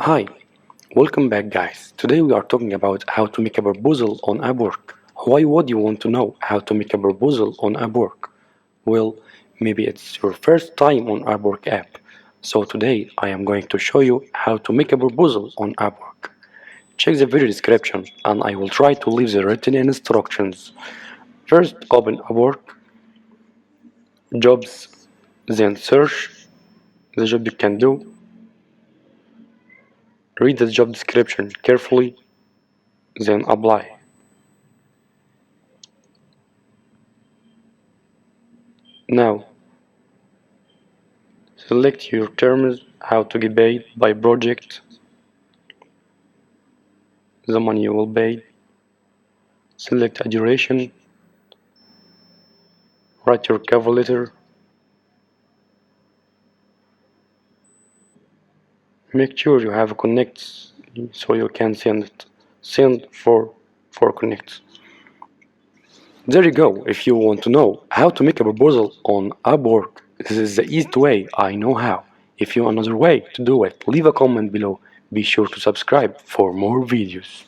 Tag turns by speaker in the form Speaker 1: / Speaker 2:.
Speaker 1: Hi, welcome back guys. Today we are talking about how to make a proposal on Upwork. Why would you want to know how to make a proposal on Upwork? Well, maybe it's your first time on Upwork app. So today I am going to show you how to make a proposal on Upwork. Check the video description and I will try to leave the written instructions. First open Upwork, jobs, then search the job you can do. Read the job description carefully, then apply. Now, select your terms, how to get paid by project, the money you will pay. Select a duration, write your cover letter. Make sure you have connects so you can send it. Send for connects. There you go. If you want to know how to make a proposal on Upwork, this is the easiest way I know how. If you know another way to do it, leave a comment below. Be sure to subscribe for more videos.